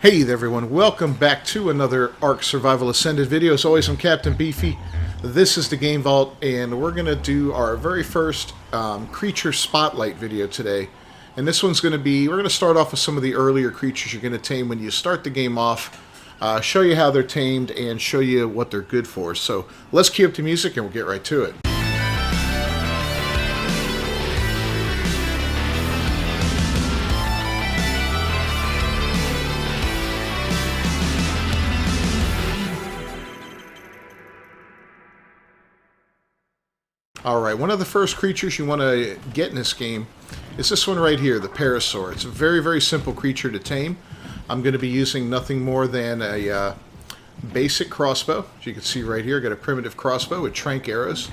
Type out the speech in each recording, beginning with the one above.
Hey there everyone, welcome back to another Ark Survival Ascended video. As always, I'm Captain Beefy. This is the Game Vault, and we're going to do our very first creature spotlight video today. And this one's going to be, we're going to start off with some of the earlier creatures you're going to tame when you start the game off, show you how they're tamed, and show you what they're good for. So let's cue up the music and we'll get right to it. Alright, one of the first creatures you want to get in this game is this one right here, the Parasaur. It's a very, very simple creature to tame. I'm going to be using nothing more than a basic crossbow. As you can see right here, I've got a primitive crossbow with trank arrows.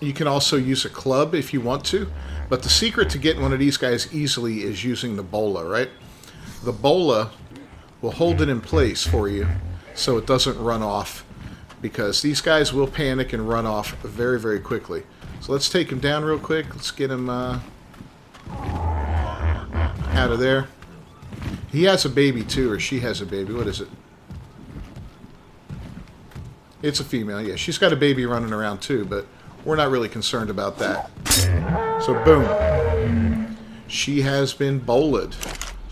You can also use a club if you want to, but the secret to getting one of these guys easily is using the bola, right? The bola will hold it in place for you so it doesn't run off, because these guys will panic and run off very, very quickly. So let's take him down real quick. Let's get him out of there. He has a baby too, or she has a baby. What is it? It's a female, yeah. She's got a baby running around too, but we're not really concerned about that. So boom. She has been bolted.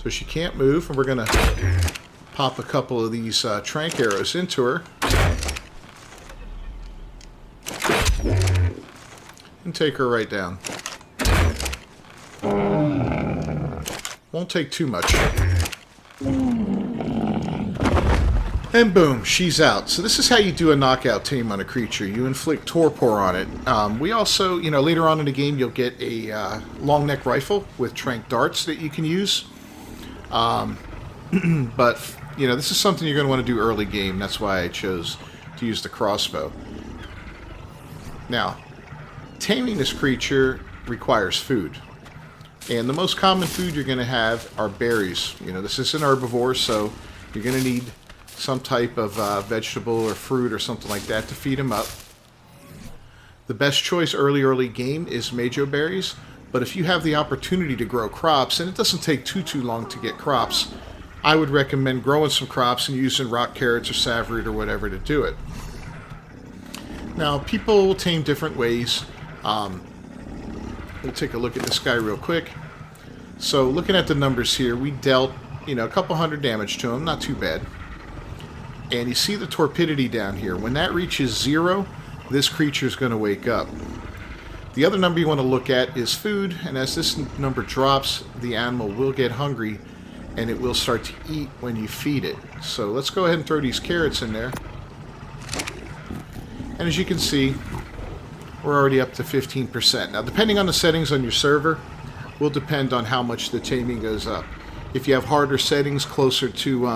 So she can't move, and we're going to pop a couple of these trank arrows into her. And take her right down. Won't take too much. And boom, she's out. So this is how you do a knockout tame on a creature. You inflict torpor on it. We also, later on in the game, you'll get a long neck rifle with trank darts that you can use. But, this is something you're going to want to do early game. That's why I chose to use the crossbow. Now, taming this creature requires food. And the most common food you're going to have are berries. This is an herbivore, so you're going to need some type of vegetable or fruit or something like that to feed him up. The best choice early game is majo berries, but if you have the opportunity to grow crops, and it doesn't take too long to get crops, I would recommend growing some crops and using rock carrots or savroot or whatever to do it. Now, people will tame different ways. We'll take a look at this guy real quick. So, looking at the numbers here, we dealt, a couple hundred damage to him. Not too bad. And you see the torpidity down here. When that reaches 0, this creature is going to wake up. The other number you want to look at is food. And as this number drops, the animal will get hungry, and it will start to eat when you feed it. So, let's go ahead and throw these carrots in there. And as you can see, we're already up to 15%. Now, depending on the settings on your server, will depend on how much the taming goes up. If you have harder settings, closer to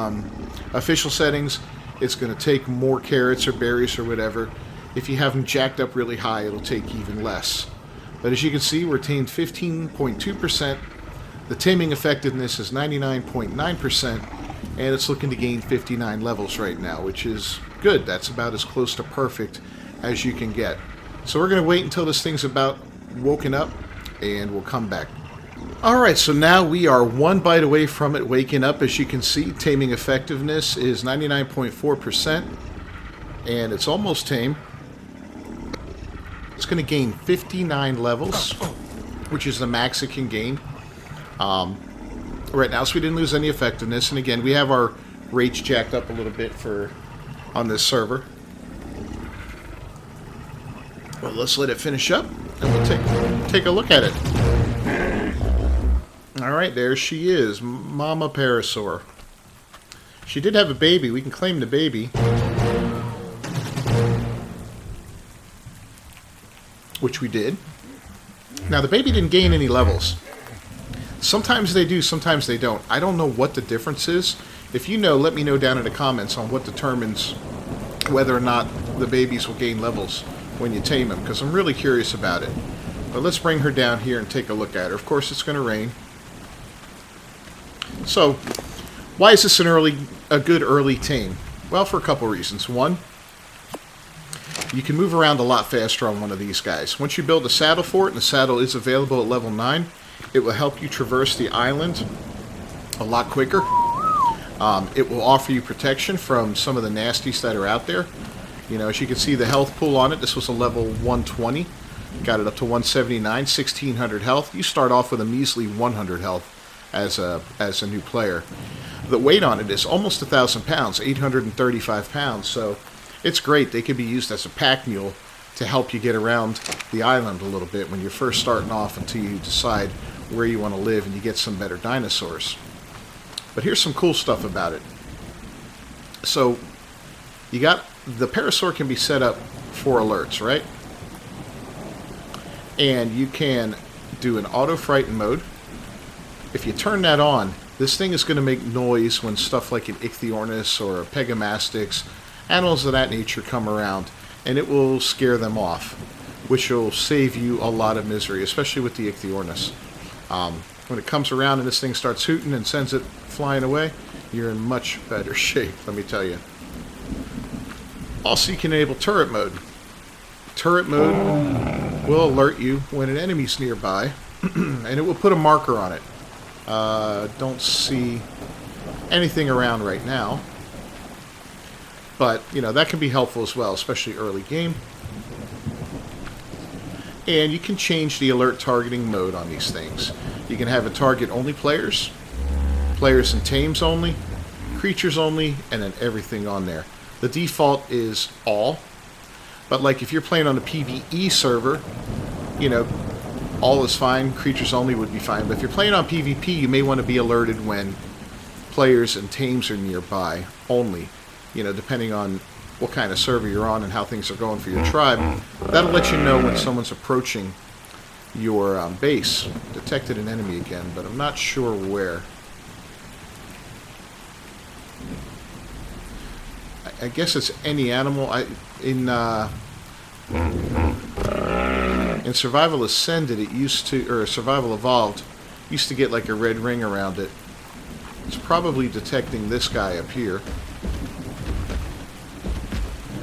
official settings, it's going to take more carrots or berries or whatever. If you have them jacked up really high, it'll take even less. But as you can see, we're tamed 15.2%. The taming effectiveness is 99.9%, and it's looking to gain 59 levels right now, which is good. That's about as close to perfect as you can get. So we're going to wait until this thing's about woken up, and we'll come back. Alright, so now we are one bite away from it waking up. As you can see, taming effectiveness is 99.4%, and it's almost tame. It's going to gain 59 levels, which is the max it can gain. Right now, so we didn't lose any effectiveness, and again, we have our rates jacked up a little bit on this server. Well, let's let it finish up, and we'll take a look at it. Alright, there she is, Mama Parasaur. She did have a baby. We can claim the baby. Which we did. Now, the baby didn't gain any levels. Sometimes they do, sometimes they don't. I don't know what the difference is. If you know, let me know down in the comments on what determines whether or not the babies will gain levels when you tame them, because I'm really curious about it. But let's bring her down here and take a look at her. Of course, it's going to rain. So, why is this a good early tame? Well, for a couple reasons. One, you can move around a lot faster on one of these guys. Once you build a saddle for it, and the saddle is available at level 9, it will help you traverse the island a lot quicker. It will offer you protection from some of the nasties that are out there. You know, as you can see, the health pool on it, this was a level 120. Got it up to 179, 1600 health. You start off with a measly 100 health as a new player. The weight on it is almost 1,000 pounds, 835 pounds. So it's great. They can be used as a pack mule to help you get around the island a little bit when you're first starting off until you decide where you want to live and you get some better dinosaurs. But here's some cool stuff about it. So you got the Parasaur can be set up for alerts, right? And you can do an auto frighten mode. If you turn that on, this thing is going to make noise when stuff like an Ichthyornis or a Pegamastix, animals of that nature come around, and it will scare them off, which will save you a lot of misery, especially with the Ichthyornis. When it comes around and this thing starts hooting and sends it flying away, you're in much better shape, let me tell you. Also, you can enable turret mode. Turret mode will alert you when an enemy's nearby, and it will put a marker on it. Don't see anything around right now, but you know that can be helpful as well, especially early game. And you can change the alert targeting mode on these things. You can have it target only players, players and tames only, creatures only, and then everything on there. The default is all, but like if you're playing on a PvE server, you know, all is fine, creatures only would be fine. But if you're playing on PvP, you may want to be alerted when players and tames are nearby only, you know, depending on what kind of server you're on and how things are going for your tribe. That'll let you know when someone's approaching your base. Detected an enemy again, but I'm not sure where. I guess it's any animal. In Survival Ascended, it used to, or Survival Evolved, used to get like a red ring around it. It's probably detecting this guy up here.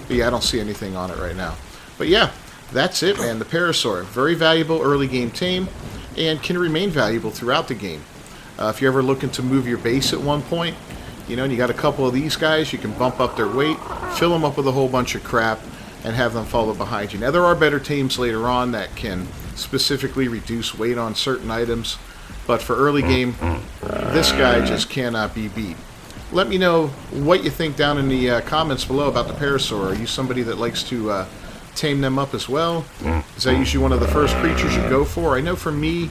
But yeah, I don't see anything on it right now. But yeah, that's it, man. The Parasaur, very valuable early game tame, and can remain valuable throughout the game. If you're ever looking to move your base at one point, you know, and you got a couple of these guys, you can bump up their weight, fill them up with a whole bunch of crap, and have them follow behind you. Now, there are better tames later on that can specifically reduce weight on certain items, but for early game, this guy just cannot be beat. Let me know what you think down in the comments below about the Parasaur. Are you somebody that likes to tame them up as well? Is that usually one of the first creatures you go for? I know for me,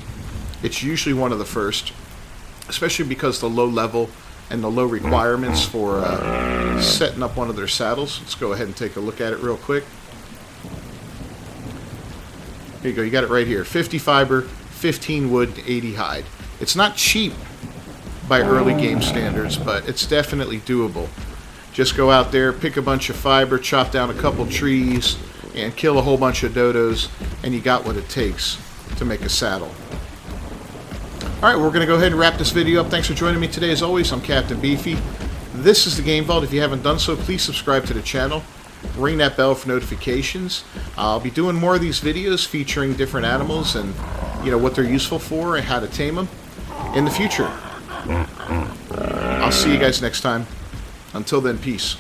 it's usually one of the first, especially because the low level and the low requirements for setting up one of their saddles. Let's go ahead and take a look at it real quick. Here you go, you got it right here. 50 fiber, 15 wood, 80 hide. It's not cheap by early game standards, but it's definitely doable. Just go out there, pick a bunch of fiber, chop down a couple trees, and kill a whole bunch of dodos, and you got what it takes to make a saddle. Alright, we're going to go ahead and wrap this video up. Thanks for joining me today. As always, I'm Captain Beefy. This is the Game Vault. If you haven't done so, please subscribe to the channel. Ring that bell for notifications. I'll be doing more of these videos featuring different animals and, you know, what they're useful for and how to tame them in the future. I'll see you guys next time. Until then, peace.